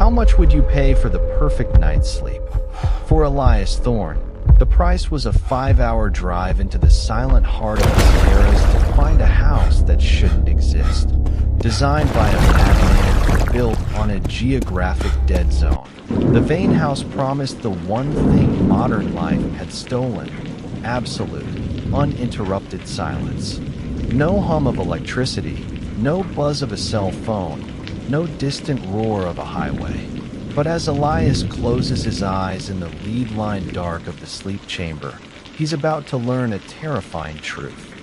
How much would you pay for the perfect night's sleep? For Elias Thorne, the price was a 5-hour drive into the silent heart of the Sierras to find a house that shouldn't exist. Designed by a madman and built on a geographic dead zone, the Vane house promised the one thing modern life had stolen: absolute, uninterrupted silence. No hum of electricity, no buzz of a cell phone, no distant roar of a highway. But as Elias closes his eyes in the lead-lined dark of the sleep chamber, he's about to learn a terrifying truth.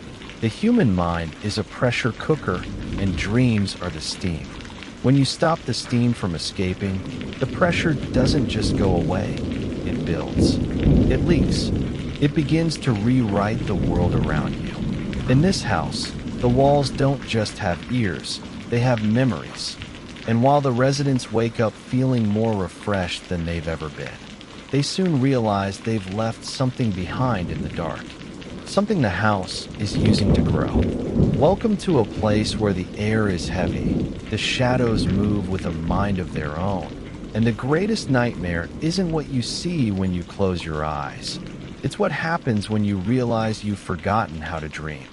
The human mind is a pressure cooker, and dreams are the steam. When you stop the steam from escaping, the pressure doesn't just go away, it builds. It leaks. It begins to rewrite the world around you. In this house, the walls don't just have ears, they have memories. And while the residents wake up feeling more refreshed than they've ever been, they soon realize they've left something behind in the dark. Something the house is using to grow. Welcome to a place where the air is heavy, the shadows move with a mind of their own, and the greatest nightmare isn't what you see when you close your eyes. It's what happens when you realize you've forgotten how to dream.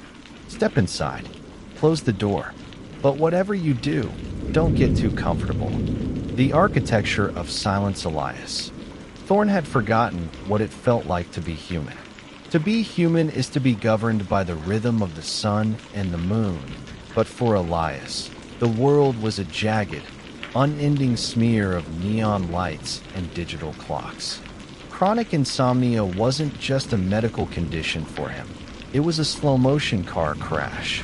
Step inside, close the door, but whatever you do, don't get too comfortable. The architecture of Silence Elias. Thorne had forgotten what it felt like to be human. To be human is to be governed by the rhythm of the sun and the moon. But for Elias, the world was a jagged, unending smear of neon lights and digital clocks. Chronic insomnia wasn't just a medical condition for him. It was a slow-motion car crash.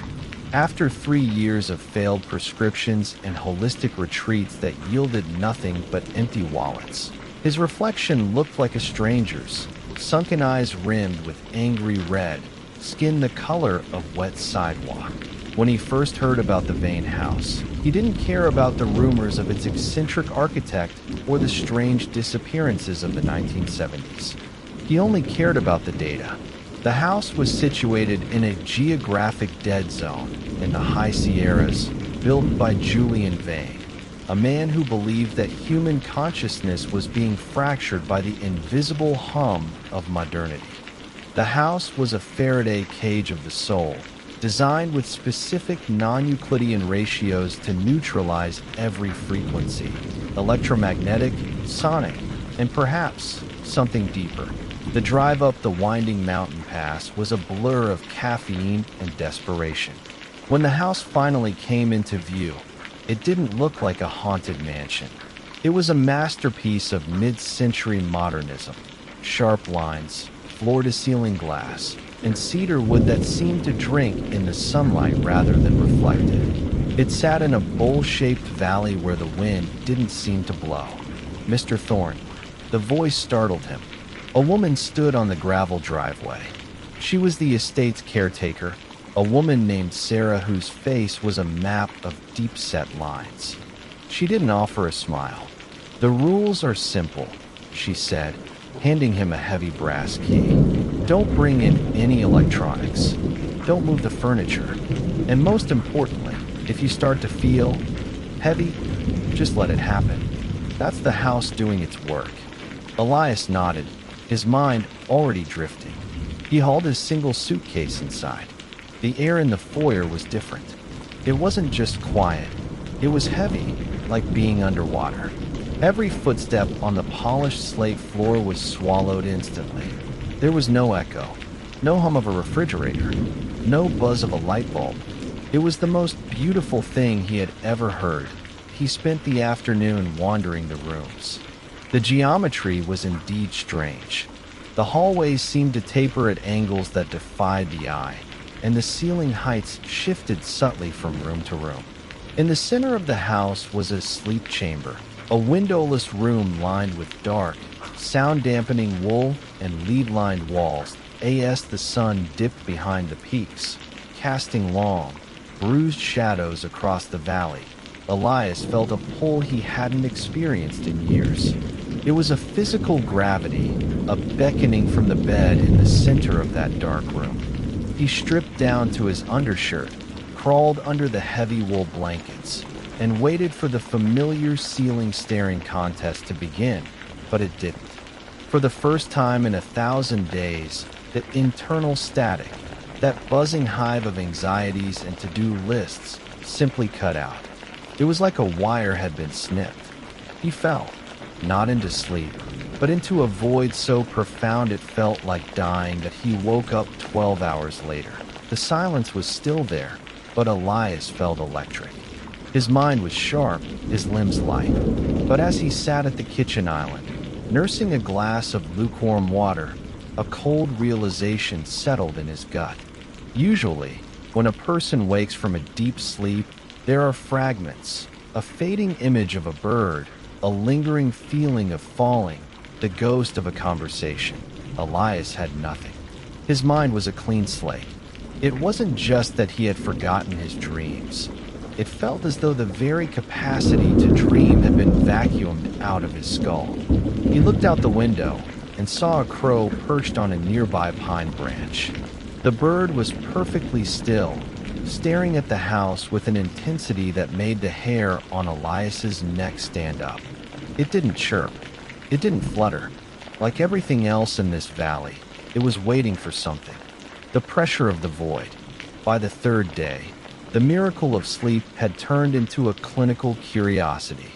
After 3 years of failed prescriptions and holistic retreats that yielded nothing but empty wallets, his reflection looked like a stranger's. Sunken eyes rimmed with angry red, skin the color of wet sidewalk. When he first heard about the Vane house, he didn't care about the rumors of its eccentric architect or the strange disappearances of the 1970s. He only cared about the data. The house was situated in a geographic dead zone in the high Sierras, built by Julian Vane, a man who believed that human consciousness was being fractured by the invisible hum of modernity. The house was a Faraday cage of the soul, designed with specific non-Euclidean ratios to neutralize every frequency: electromagnetic, sonic, and perhaps something deeper. The drive up the winding mountain pass was a blur of caffeine and desperation. When the house finally came into view, it didn't look like a haunted mansion. It was a masterpiece of mid-century modernism. Sharp lines, floor-to-ceiling glass, and cedar wood that seemed to drink in the sunlight rather than reflect it. It sat in a bowl-shaped valley where the wind didn't seem to blow. "Mr. Thorne." The voice startled him. A woman stood on the gravel driveway. She was the estate's caretaker, a woman named Sarah whose face was a map of deep-set lines. She didn't offer a smile. "The rules are simple," she said, handing him a heavy brass key. "Don't bring in any electronics. Don't move the furniture. And most importantly, if you start to feel heavy, just let it happen. That's the house doing its work." Elias nodded, his mind already drifting. He hauled his single suitcase inside. The air in the foyer was different. It wasn't just quiet. It was heavy, like being underwater. Every footstep on the polished slate floor was swallowed instantly. There was no echo, no hum of a refrigerator, no buzz of a light bulb. It was the most beautiful thing he had ever heard. He spent the afternoon wandering the rooms. The geometry was indeed strange. The hallways seemed to taper at angles that defied the eye, and the ceiling heights shifted subtly from room to room. In the center of the house was a sleep chamber, a windowless room lined with dark, sound-dampening wool and lead-lined walls as the sun dipped behind the peaks, casting long, bruised shadows across the valley. Elias felt a pull he hadn't experienced in years. It was a physical gravity, a beckoning from the bed in the center of that dark room. He stripped down to his undershirt, crawled under the heavy wool blankets, and waited for the familiar ceiling staring contest to begin, but it didn't. For the first time in 1,000 days, that internal static, that buzzing hive of anxieties and to-do lists, simply cut out. It was like a wire had been snipped. He fell, not into sleep, but into a void so profound it felt like dying that he woke up 12 hours later. The silence was still there, but Elias felt electric. His mind was sharp, his limbs light. But as he sat at the kitchen island, nursing a glass of lukewarm water, a cold realization settled in his gut. Usually, when a person wakes from a deep sleep, there are fragments, a fading image of a bird, a lingering feeling of falling, the ghost of a conversation. Elias had nothing. His mind was a clean slate. It wasn't just that he had forgotten his dreams. It felt as though the very capacity to dream had been vacuumed out of his skull. He looked out the window and saw a crow perched on a nearby pine branch. The bird was perfectly still, staring at the house with an intensity that made the hair on Elias's neck stand up. It didn't chirp. It didn't flutter. Like everything else in this valley, it was waiting for something. The pressure of the void. By the third day, the miracle of sleep had turned into a clinical curiosity.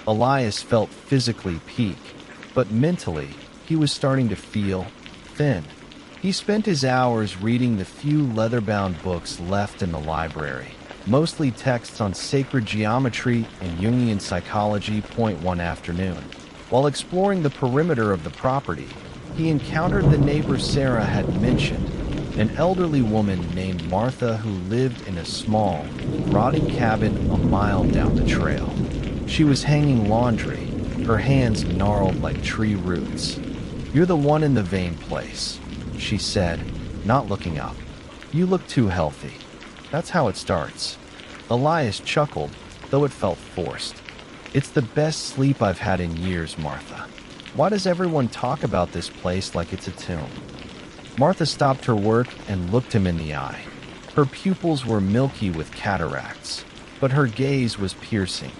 Elias felt physically peak, but mentally, he was starting to feel thin. He spent his hours reading the few leather-bound books left in the library, mostly texts on sacred geometry and Jungian psychology. One afternoon, while exploring the perimeter of the property, he encountered the neighbor Sarah had mentioned, an elderly woman named Martha who lived in a small, rotting cabin a mile down the trail. She was hanging laundry, her hands gnarled like tree roots. "You're the one in the vein place," she said, not looking up. "You look too healthy." That's how it starts. Elias chuckled, though it felt forced. "It's the best sleep I've had in years, Martha. Why does everyone talk about this place like it's a tomb?" Martha stopped her work and looked him in the eye. Her pupils were milky with cataracts, but her gaze was piercing.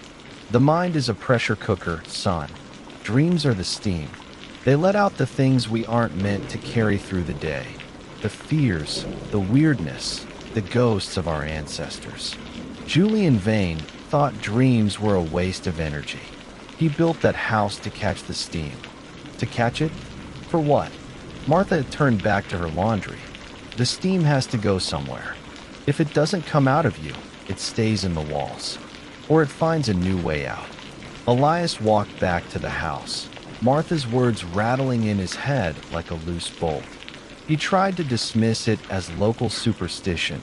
"The mind is a pressure cooker, son. Dreams are the steam. They let out the things we aren't meant to carry through the day. The fears, the weirdness, the ghosts of our ancestors." Julian Vane thought dreams were a waste of energy. He built that house to catch the steam. To catch it? For what? Martha had turned back to her laundry. The steam has to go somewhere. If it doesn't come out of you, it stays in the walls. Or it finds a new way out. Elias walked back to the house, Martha's words rattling in his head like a loose bolt. He tried to dismiss it as local superstition,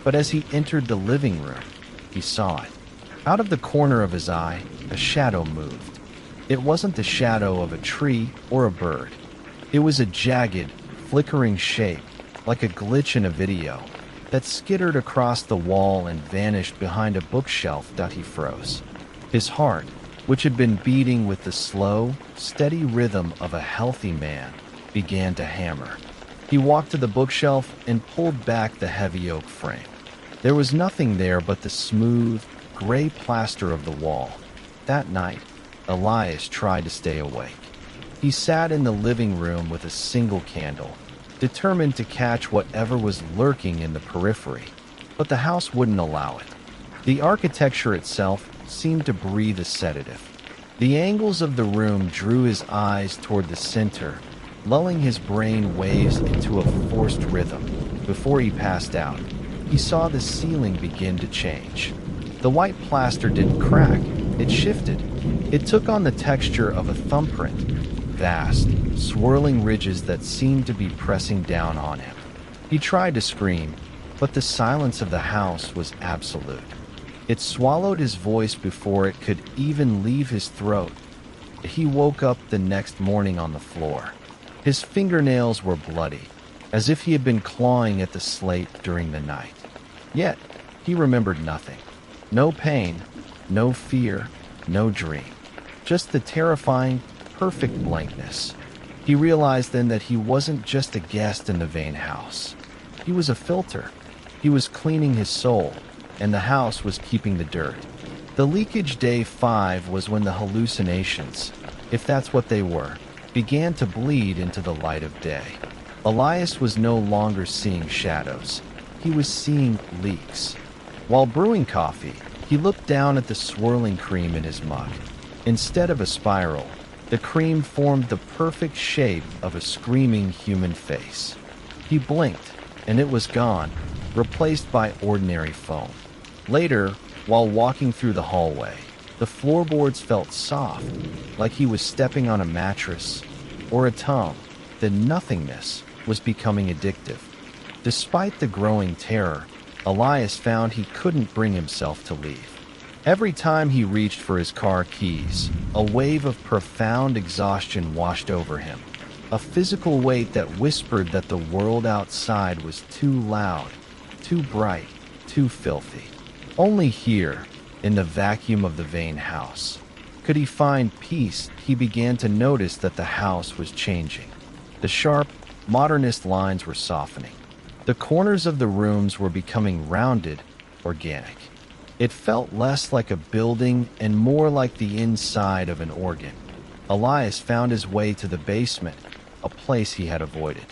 but as he entered the living room, he saw it. Out of the corner of his eye, a shadow moved. It wasn't the shadow of a tree or a bird. It was a jagged, flickering shape, like a glitch in a video, that skittered across the wall and vanished behind a bookshelf. He froze. His heart, which had been beating with the slow, steady rhythm of a healthy man, began to hammer. He walked to the bookshelf and pulled back the heavy oak frame. There was nothing there but the smooth, gray plaster of the wall. That night, Elias tried to stay awake. He sat in the living room with a single candle, determined to catch whatever was lurking in the periphery, but the house wouldn't allow it. The architecture itself seemed to breathe a sedative. The angles of the room drew his eyes toward the center, lulling his brain waves into a forced rhythm. Before he passed out, he saw the ceiling begin to change. The white plaster didn't crack, it shifted. It took on the texture of a thumbprint, vast, swirling ridges that seemed to be pressing down on him. He tried to scream, but the silence of the house was absolute. It swallowed his voice before it could even leave his throat. He woke up the next morning on the floor. His fingernails were bloody, as if he had been clawing at the slate during the night. Yet, he remembered nothing. No pain, no fear, no dream. Just the terrifying, perfect blankness. He realized then that he wasn't just a guest in the Vane house. He was a filter. He was cleaning his soul, and the house was keeping the dirt. The leakage day 5 was when the hallucinations, if that's what they were, began to bleed into the light of day. Elias was no longer seeing shadows. He was seeing leaks. While brewing coffee, he looked down at the swirling cream in his mug. Instead of a spiral, the cream formed the perfect shape of a screaming human face. He blinked, and it was gone, replaced by ordinary foam. Later, while walking through the hallway, the floorboards felt soft, like he was stepping on a mattress or a tongue. The nothingness was becoming addictive. Despite the growing terror, Elias found he couldn't bring himself to leave. Every time he reached for his car keys, a wave of profound exhaustion washed over him. A physical weight that whispered that the world outside was too loud, too bright, too filthy. Only here, in the vacuum of the vain house, could he find peace. He began to notice that the house was changing. The sharp, modernist lines were softening. The corners of the rooms were becoming rounded, organic. It felt less like a building and more like the inside of an organ. Elias found his way to the basement, a place he had avoided.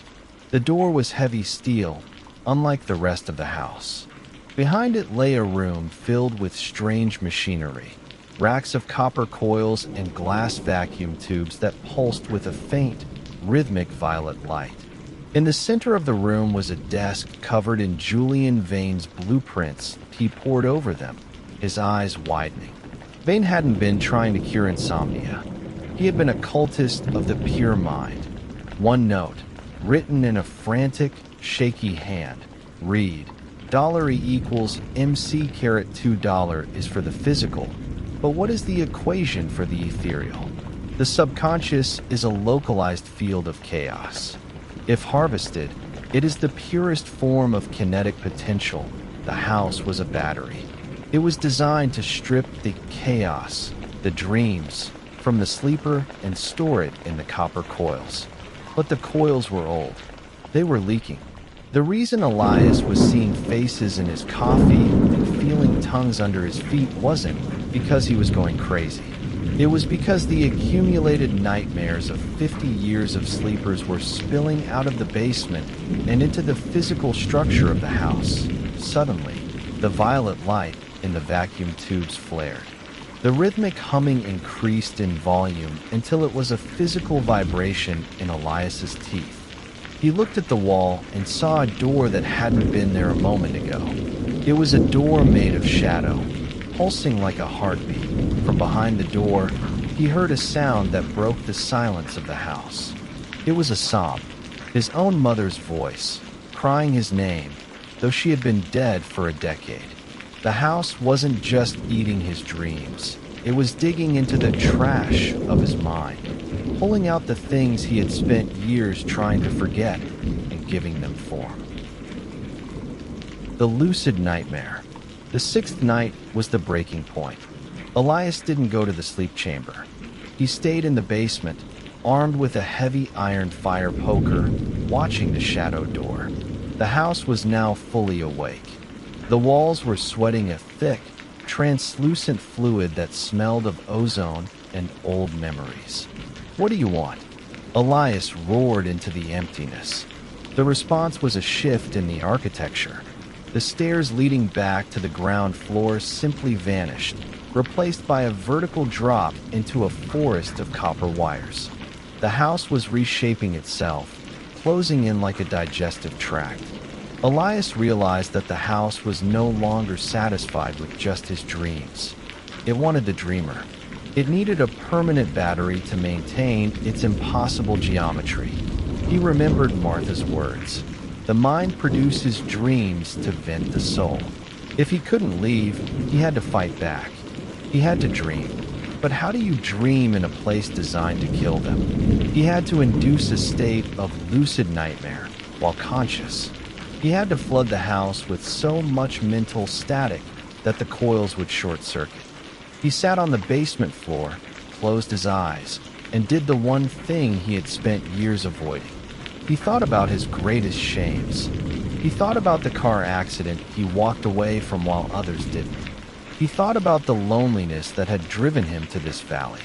The door was heavy steel, unlike the rest of the house. Behind it lay a room filled with strange machinery, racks of copper coils and glass vacuum tubes that pulsed with a faint, rhythmic violet light. In the center of the room was a desk covered in Julian Vane's blueprints. He pored over them, his eyes widening. Vane hadn't been trying to cure insomnia. He had been a cultist of the pure mind. One note, written in a frantic, shaky hand, read, $E equals MC carat $2 is for the physical, but what is the equation for the ethereal? The subconscious is a localized field of chaos. If harvested, it is the purest form of kinetic potential. The house was a battery. It was designed to strip the chaos, the dreams, from the sleeper and store it in the copper coils. But the coils were old. They were leaking. The reason Elias was seeing faces in his coffee and feeling tongues under his feet wasn't because he was going crazy. It was because the accumulated nightmares of 50 years of sleepers were spilling out of the basement and into the physical structure of the house. Suddenly, the violet light in the vacuum tubes flared. The rhythmic humming increased in volume until it was a physical vibration in Elias's teeth. He looked at the wall and saw a door that hadn't been there a moment ago. It was a door made of shadow, pulsing like a heartbeat. From behind the door, he heard a sound that broke the silence of the house. It was a sob, his own mother's voice, crying his name, though she had been dead for a decade. The house wasn't just eating his dreams. It was digging into the trash of his mind, pulling out the things he had spent years trying to forget and giving them form. The lucid nightmare. The sixth night was the breaking point. Elias didn't go to the sleep chamber. He stayed in the basement, armed with a heavy iron fire poker, watching the shadow door. The house was now fully awake. The walls were sweating a thick, translucent fluid that smelled of ozone and old memories. "What do you want?" Elias roared into the emptiness. The response was a shift in the architecture. The stairs leading back to the ground floor simply vanished, replaced by a vertical drop into a forest of copper wires. The house was reshaping itself, closing in like a digestive tract. Elias realized that the house was no longer satisfied with just his dreams. It wanted the dreamer. It needed a permanent battery to maintain its impossible geometry. He remembered Martha's words. The mind produces dreams to vent the soul. If he couldn't leave, he had to fight back. He had to dream. But how do you dream in a place designed to kill them? He had to induce a state of lucid nightmare while conscious. He had to flood the house with so much mental static that the coils would short circuit. He sat on the basement floor, closed his eyes, and did the one thing he had spent years avoiding. He thought about his greatest shames. He thought about the car accident he walked away from while others didn't. He thought about the loneliness that had driven him to this valley.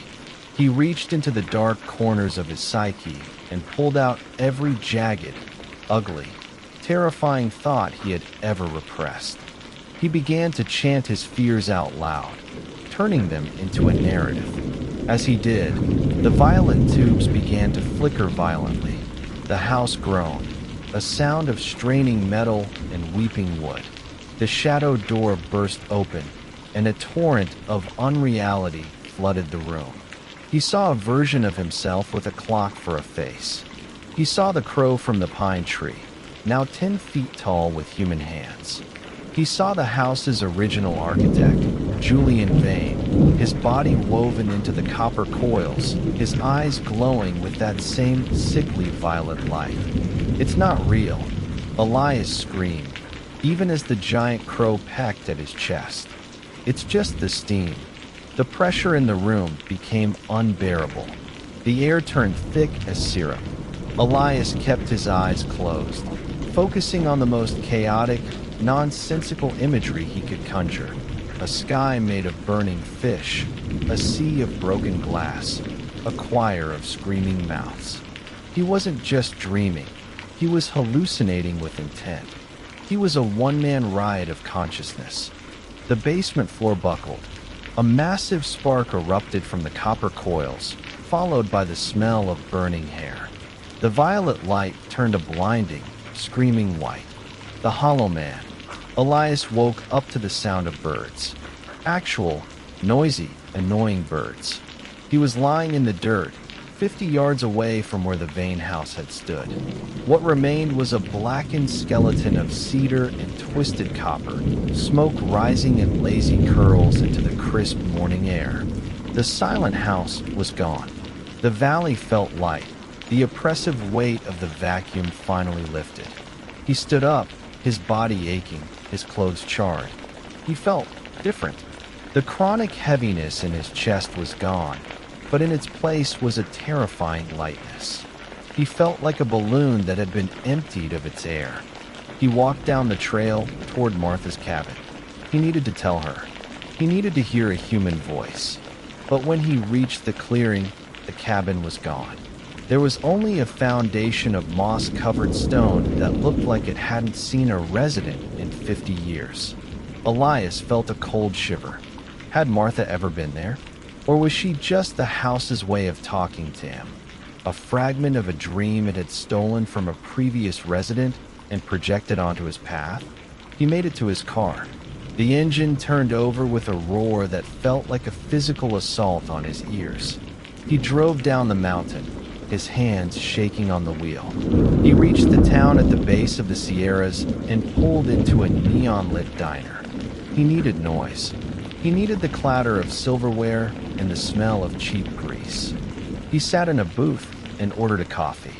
He reached into the dark corners of his psyche and pulled out every jagged, ugly, terrifying thought he had ever repressed. He began to chant his fears out loud, turning them into a narrative. As he did, the violet tubes began to flicker violently. The house groaned, a sound of straining metal and weeping wood. The shadow door burst open, and a torrent of unreality flooded the room. He saw a version of himself with a clock for a face. He saw the crow from the pine tree, now 10 feet tall with human hands. He saw the house's original architect, Julian Vane, his body woven into the copper coils, his eyes glowing with that same sickly violet light. "It's not real," Elias screamed, even as the giant crow pecked at his chest. "It's just the steam." The pressure in the room became unbearable. The air turned thick as syrup. Elias kept his eyes closed, focusing on the most chaotic, nonsensical imagery he could conjure. A sky made of burning fish, a sea of broken glass, a choir of screaming mouths. He wasn't just dreaming, he was hallucinating with intent. He was a one-man riot of consciousness. The basement floor buckled. A massive spark erupted from the copper coils, followed by the smell of burning hair. The violet light turned a blinding, screaming white. The Hollow Man. Elias woke up to the sound of birds. Actual, noisy, annoying birds. He was lying in the dirt, 50 yards away from where the Vane house had stood. What remained was a blackened skeleton of cedar and twisted copper, smoke rising in lazy curls into the crisp morning air. The silent house was gone. The valley felt light. The oppressive weight of the vacuum finally lifted. He stood up, his body aching, his clothes charred. He felt different. The chronic heaviness in his chest was gone, but in its place was a terrifying lightness. He felt like a balloon that had been emptied of its air. He walked down the trail toward Martha's cabin. He needed to tell her. He needed to hear a human voice. But when he reached the clearing, the cabin was gone. There was only a foundation of moss-covered stone that looked like it hadn't seen a resident in 50 years. Elias felt a cold shiver. Had Martha ever been there? Or was she just the house's way of talking to him? A fragment of a dream it had stolen from a previous resident and projected onto his path? He made it to his car. The engine turned over with a roar that felt like a physical assault on his ears. He drove down the mountain, his hands shaking on the wheel. He reached the town at the base of the Sierras and pulled into a neon-lit diner. He needed noise. He needed the clatter of silverware and the smell of cheap grease. He sat in a booth and ordered a coffee.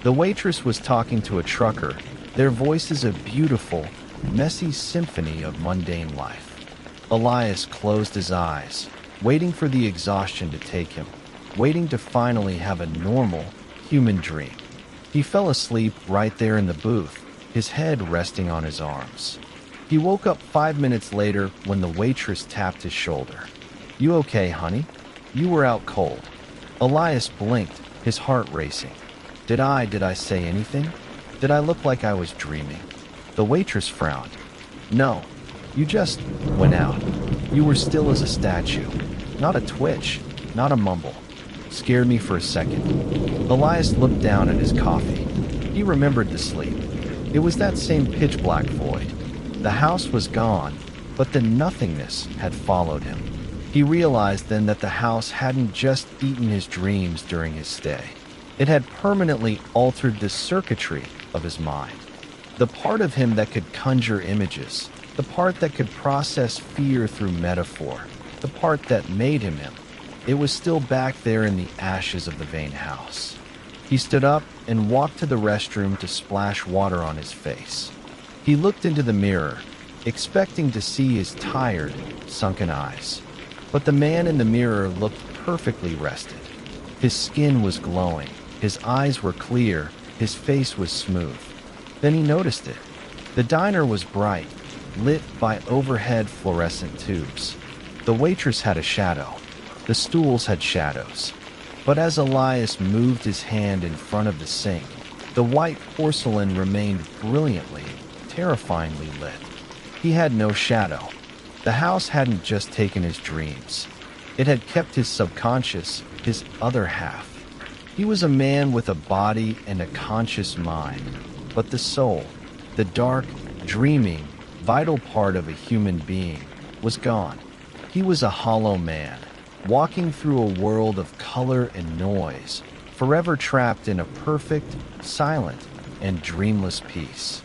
The waitress was talking to a trucker, their voices a beautiful, messy symphony of mundane life. Elias closed his eyes, waiting for the exhaustion to take him, waiting to finally have a normal, human dream. He fell asleep right there in the booth, his head resting on his arms. He woke up 5 minutes later when the waitress tapped his shoulder. "You okay, honey? You were out cold." Elias blinked, his heart racing. Did I say anything? Did I look like I was dreaming? The waitress frowned. "No, you just went out. You were still as a statue. Not a twitch, not a mumble. Scared me for a second." Elias looked down at his coffee. He remembered the sleep. It was that same pitch-black void. The house was gone, but the nothingness had followed him. He realized then that the house hadn't just eaten his dreams during his stay. It had permanently altered the circuitry of his mind. The part of him that could conjure images, the part that could process fear through metaphor, the part that made him him. It was still back there in the ashes of the Vane house. He stood up and walked to the restroom to splash water on his face. He looked into the mirror, expecting to see his tired, sunken eyes. But the man in the mirror looked perfectly rested. His skin was glowing, his eyes were clear, his face was smooth. Then he noticed it. The diner was bright, lit by overhead fluorescent tubes. The waitress had a shadow. The stools had shadows. But as Elias moved his hand in front of the sink, the white porcelain remained brilliantly, terrifyingly lit. He had no shadow. The house hadn't just taken his dreams. It had kept his subconscious, his other half. He was a man with a body and a conscious mind, but the soul, the dark, dreaming, vital part of a human being, was gone. He was a hollow man, walking through a world of color and noise, forever trapped in a perfect, silent, and dreamless peace.